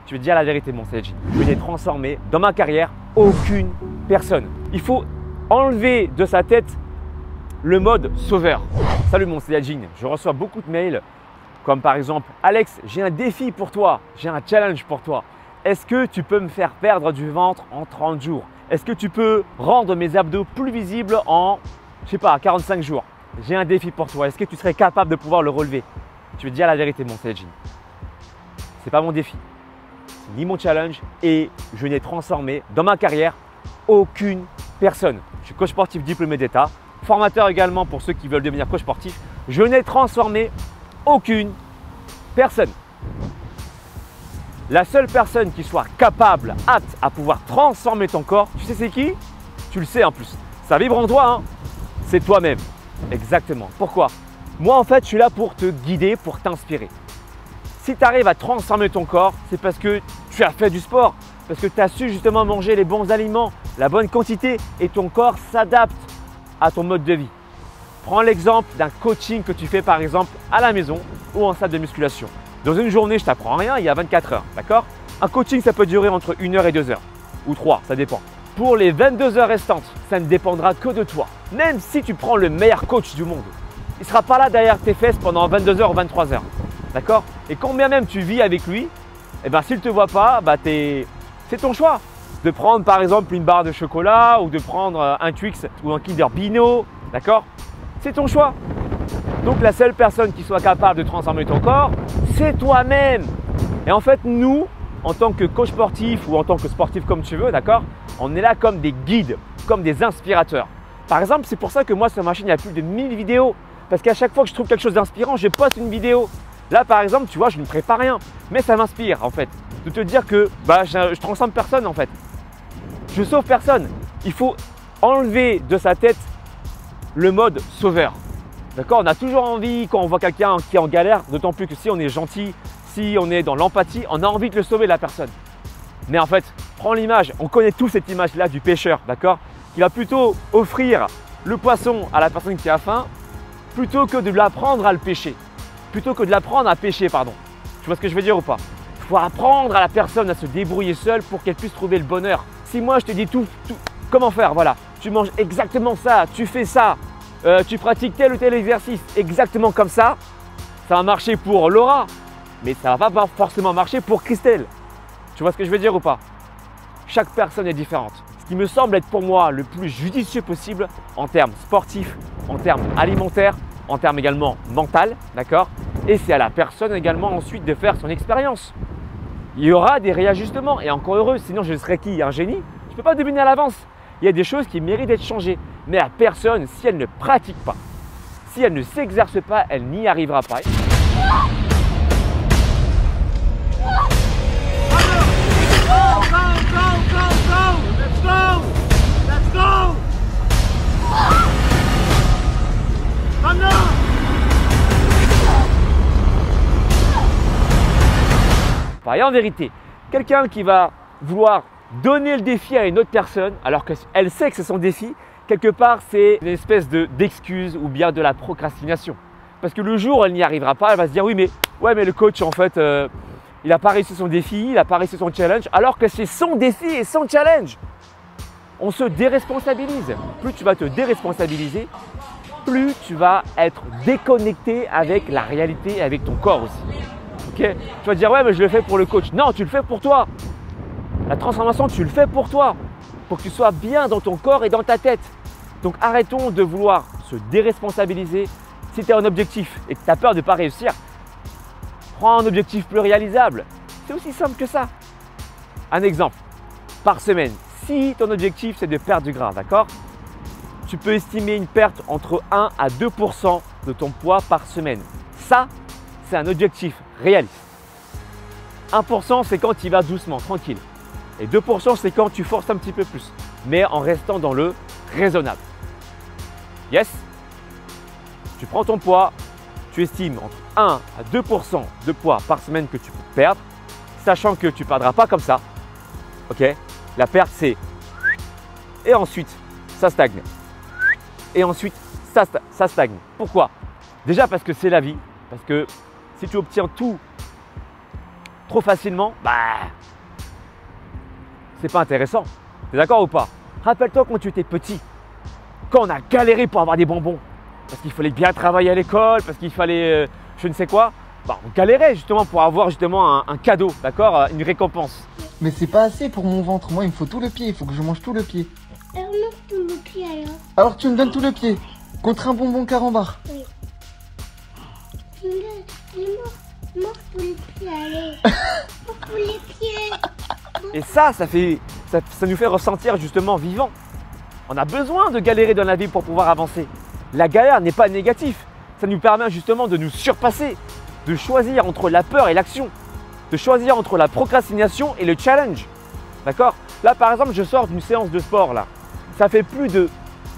Je vais te dire la vérité, mon Saiyajin. Je n'ai transformé dans ma carrière aucune personne. Il faut enlever de sa tête le mode sauveur. Salut mon Saiyajin, je reçois beaucoup de mails comme par exemple « Alex, j'ai un défi pour toi, j'ai un challenge pour toi. Est-ce que tu peux me faire perdre du ventre en 30 jours? Est-ce que tu peux rendre mes abdos plus visibles en, je sais pas, 45 jours? J'ai un défi pour toi. Est-ce que tu serais capable de pouvoir le relever ?» Je vais te dire la vérité, mon Saiyajin. C'est pas mon défi, ni mon challenge et je n'ai transformé dans ma carrière aucune personne. Je suis coach sportif diplômé d'État, formateur également pour ceux qui veulent devenir coach sportif. Je n'ai transformé aucune personne. La seule personne qui soit capable, apte à pouvoir transformer ton corps, tu sais c'est qui? Tu le sais en plus. Ça vibre en toi, hein? C'est toi-même. Exactement. Pourquoi? Moi en fait, je suis là pour te guider, pour t'inspirer. Si tu arrives à transformer ton corps, c'est parce que tu as fait du sport, parce que tu as su justement manger les bons aliments, la bonne quantité et ton corps s'adapte à ton mode de vie. Prends l'exemple d'un coaching que tu fais par exemple à la maison ou en salle de musculation. Dans une journée, je ne t'apprends rien, il y a 24 heures, d'accord? Un coaching, ça peut durer entre 1 heure et 2 heures, ou 3, ça dépend. Pour les 22 heures restantes, ça ne dépendra que de toi. Même si tu prends le meilleur coach du monde, il ne sera pas là derrière tes fesses pendant 22 heures ou 23 heures, d'accord? Et combien même tu vis avec lui, eh ben, s'il ne te voit pas, c'est ton choix. De prendre par exemple une barre de chocolat ou de prendre un Twix ou un Kinder Bueno, d'accord? C'est ton choix. Donc la seule personne qui soit capable de transformer ton corps, c'est toi-même. Et en fait, nous, en tant que coach sportif ou en tant que sportif comme tu veux, d'accord, on est là comme des guides, comme des inspirateurs. Par exemple, c'est pour ça que moi sur ma chaîne, il y a plus de 1000 vidéos. Parce qu'à chaque fois que je trouve quelque chose d'inspirant, je poste une vidéo. Là, par exemple, tu vois, je ne prépare rien. Mais ça m'inspire en fait. De te dire que je transforme personne en fait. Je sauve personne. Il faut enlever de sa tête le mode sauveur. D'accord? On a toujours envie, quand on voit quelqu'un qui est en galère, d'autant plus que si on est gentil, si on est dans l'empathie, on a envie de le sauver la personne. Mais en fait, prends l'image, on connaît tous cette image-là du pêcheur, d'accord? Qui va plutôt offrir le poisson à la personne qui a faim, plutôt que de l'apprendre à le pêcher. Plutôt que de l'apprendre à pêcher, pardon. Tu vois ce que je veux dire ou pas? Il faut apprendre à la personne à se débrouiller seule pour qu'elle puisse trouver le bonheur. Si moi je te dis tout, comment faire, voilà. Tu manges exactement ça, tu fais ça. Tu pratiques tel ou tel exercice exactement comme ça, ça va marcher pour Laura, mais ça ne va pas forcément marcher pour Christelle. Tu vois ce que je veux dire ou pas? Chaque personne est différente. Ce qui me semble être pour moi le plus judicieux possible en termes sportifs, en termes alimentaires, en termes également mental, d'accord? Et c'est à la personne également ensuite de faire son expérience. Il y aura des réajustements et encore heureux, sinon je serais qui? Un génie? Je ne peux pas deviner à l'avance. Il y a des choses qui méritent d'être changées. Mais la personne, si elle ne pratique pas, si elle ne s'exerce pas, elle n'y arrivera pas. Et en vérité, quelqu'un qui va vouloir donner le défi à une autre personne alors qu'elle sait que c'est son défi, quelque part, c'est une espèce d'excuse ou bien de la procrastination. Parce que le jour où elle n'y arrivera pas, elle va se dire oui, mais le coach, en fait, il n'a pas réussi son défi, il n'a pas réussi son challenge, alors que c'est son défi et son challenge. On se déresponsabilise. Plus tu vas te déresponsabiliser, plus tu vas être déconnecté avec la réalité et avec ton corps aussi. Okay? Tu vas te dire ouais, mais je le fais pour le coach. Non, tu le fais pour toi. La transformation, tu le fais pour toi, pour que tu sois bien dans ton corps et dans ta tête. Donc arrêtons de vouloir se déresponsabiliser. Si tu as un objectif et que tu as peur de ne pas réussir, prends un objectif plus réalisable. C'est aussi simple que ça. Un exemple, par semaine, si ton objectif c'est de perdre du gras, d'accord? Tu peux estimer une perte entre 1 à 2% de ton poids par semaine. Ça, c'est un objectif réaliste. 1% c'est quand tu y vas doucement, tranquille. Et 2% c'est quand tu forces un petit peu plus, mais en restant dans le raisonnable. Yes? Tu prends ton poids, tu estimes entre 1 à 2% de poids par semaine que tu peux perdre, sachant que tu ne perdras pas comme ça. Ok? La perte c'est… Et ensuite, ça stagne. Et ensuite, ça stagne. Pourquoi? Déjà parce que c'est la vie. Parce que si tu obtiens tout trop facilement, bah, c'est pas intéressant. T'es d'accord ou pas? Rappelle-toi quand tu étais petit, quand on a galéré pour avoir des bonbons, parce qu'il fallait bien travailler à l'école, parce qu'il fallait je ne sais quoi, bah, on galérait justement pour avoir justement un cadeau, d'accord, une récompense. Mais c'est pas assez pour mon ventre, moi il me faut tout le pied, il faut que je mange tout le pied. Alors, mange tout le pied alors. Alors tu me donnes tout le pied, contre un bonbon carambar. Oui. Tu me donnes, mange tout le pied, allez. Mange tous les pieds. Et ça nous fait ressentir justement vivant. On a besoin de galérer dans la vie pour pouvoir avancer. La galère n'est pas négative. Ça nous permet justement de nous surpasser, de choisir entre la peur et l'action, de choisir entre la procrastination et le challenge. D'accord? Là, par exemple, je sors d'une séance de sport là. Ça fait plus de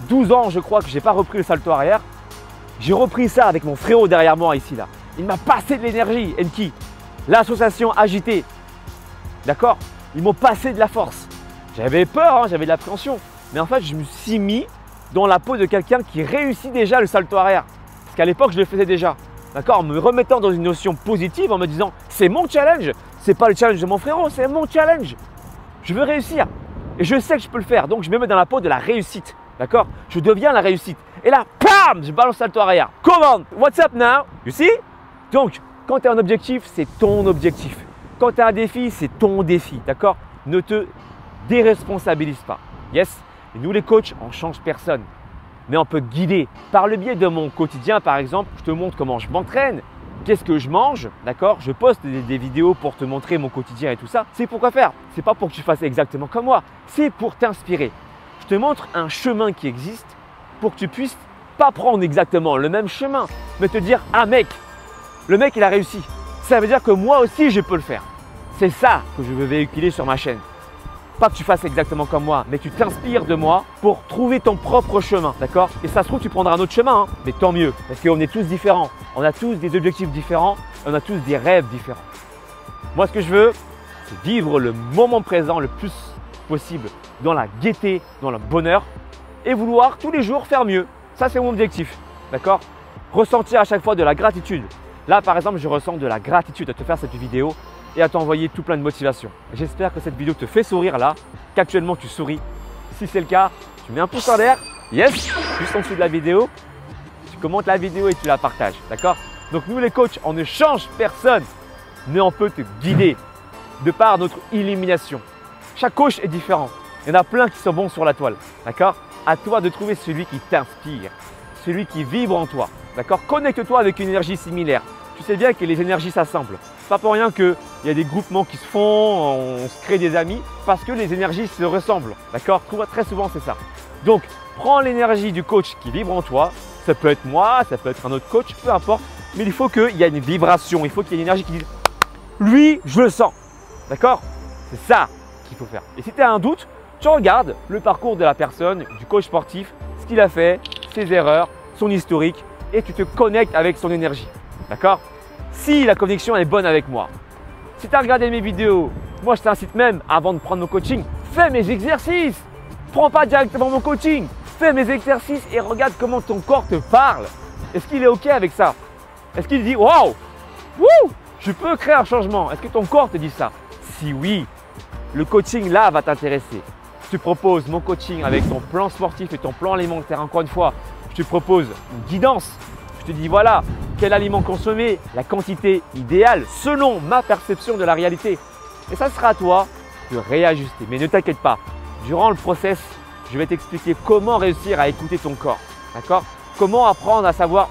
12 ans, je crois, que je n'ai pas repris le salto arrière. J'ai repris ça avec mon frérot derrière moi ici là. Il m'a passé de l'énergie, Enki. L'association agitée. D'accord? Ils m'ont passé de la force. J'avais peur, hein, j'avais de l'appréhension. Mais en fait, je me suis mis dans la peau de quelqu'un qui réussit déjà le salto arrière. Parce qu'à l'époque, je le faisais déjà. D'accord? En me remettant dans une notion positive, en me disant c'est mon challenge. C'est pas le challenge de mon frérot, c'est mon challenge. Je veux réussir. Et je sais que je peux le faire. Donc, je me mets dans la peau de la réussite. D'accord? Je deviens la réussite. Et là, bam, je balance le salto arrière. Comment? What's up now? You see? Donc, quand tu as un objectif, c'est ton objectif. Quand tu as un défi, c'est ton défi. D'accord? Ne te déresponsabilise pas. Yes? Et nous, les coachs, on ne change personne. Mais on peut te guider. Par le biais de mon quotidien, par exemple, je te montre comment je m'entraîne, qu'est-ce que je mange, d'accord? Je poste des vidéos pour te montrer mon quotidien et tout ça. C'est pourquoi faire. C'est pas pour que tu fasses exactement comme moi. C'est pour t'inspirer. Je te montre un chemin qui existe pour que tu puisses pas prendre exactement le même chemin, mais te dire « Ah mec, le mec il a réussi. Ça veut dire que moi aussi je peux le faire. » C'est ça que je veux véhiculer sur ma chaîne. Pas que tu fasses exactement comme moi, mais tu t'inspires de moi pour trouver ton propre chemin, d'accord? Et ça se trouve, tu prendras un autre chemin, hein, mais tant mieux, parce qu'on est tous différents. On a tous des objectifs différents, on a tous des rêves différents. Moi, ce que je veux, c'est vivre le moment présent le plus possible, dans la gaieté, dans le bonheur, et vouloir tous les jours faire mieux. Ça, c'est mon objectif, d'accord? Ressentir à chaque fois de la gratitude. Là, par exemple, je ressens de la gratitude à te faire cette vidéo et à t'envoyer tout plein de motivation. J'espère que cette vidéo te fait sourire là, qu'actuellement tu souris. Si c'est le cas, tu mets un pouce en l'air, yes, juste en dessous de la vidéo, tu commentes la vidéo et tu la partages, d'accord? Donc nous les coachs, on ne change personne, mais on peut te guider de par notre illumination. Chaque coach est différent, il y en a plein qui sont bons sur la toile, d'accord? À toi de trouver celui qui t'inspire, celui qui vibre en toi, d'accord? Connecte-toi avec une énergie similaire. Tu sais bien que les énergies s'assemblent. Pas pour rien qu'il y a des groupements qui se font, on se crée des amis, parce que les énergies se ressemblent. D'accord? Très souvent, c'est ça. Donc, prends l'énergie du coach qui vibre en toi. Ça peut être moi, ça peut être un autre coach, peu importe. Mais il faut qu'il y ait une vibration, il faut qu'il y ait une énergie qui dise « Lui, je le sens ». D'accord? C'est ça qu'il faut faire. Et si tu as un doute, tu regardes le parcours de la personne, du coach sportif, ce qu'il a fait, ses erreurs, son historique, et tu te connectes avec son énergie. D'accord? Si la connexion est bonne avec moi, si tu as regardé mes vidéos, moi je t'incite même avant de prendre mon coaching, fais mes exercices. Prends pas directement mon coaching, fais mes exercices et regarde comment ton corps te parle. Est-ce qu'il est OK avec ça? Est-ce qu'il dit waouh, je peux créer un changement? Est-ce que ton corps te dit ça? Si oui, le coaching là va t'intéresser. Je te propose mon coaching avec ton plan sportif et ton plan alimentaire. Encore une fois, je te propose une guidance. Je te dis voilà, quel aliment consommer, la quantité idéale selon ma perception de la réalité. Et ça sera à toi de réajuster. Mais ne t'inquiète pas, durant le process, je vais t'expliquer comment réussir à écouter ton corps. D'accord? Comment apprendre à savoir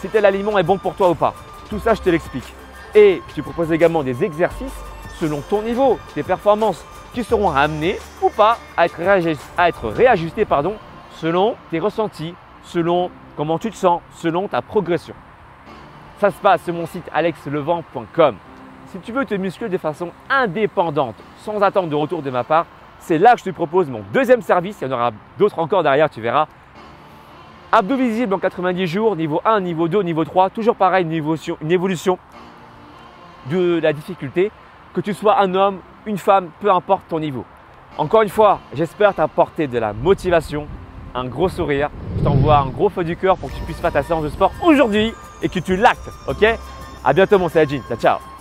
si tel aliment est bon pour toi ou pas. Tout ça, je te l'explique. Et je te propose également des exercices selon ton niveau, tes performances qui seront amenés ou pas à être réajustés selon tes ressentis, selon comment tu te sens, selon ta progression. Ça se passe sur mon site alexlevent.com. Si tu veux te muscler de façon indépendante, sans attendre de retour de ma part, c'est là que je te propose mon deuxième service. Il y en aura d'autres encore derrière, tu verras. Abdos visibles en 90 jours, niveau 1, niveau 2, niveau 3. Toujours pareil, une évolution de la difficulté. Que tu sois un homme, une femme, peu importe ton niveau. Encore une fois, j'espère t'apporter de la motivation, un gros sourire. Je t'envoie un gros feu du cœur pour que tu puisses faire ta séance de sport aujourd'hui et que tu l'actes, ok? À bientôt mon Saiyajin, ciao ciao.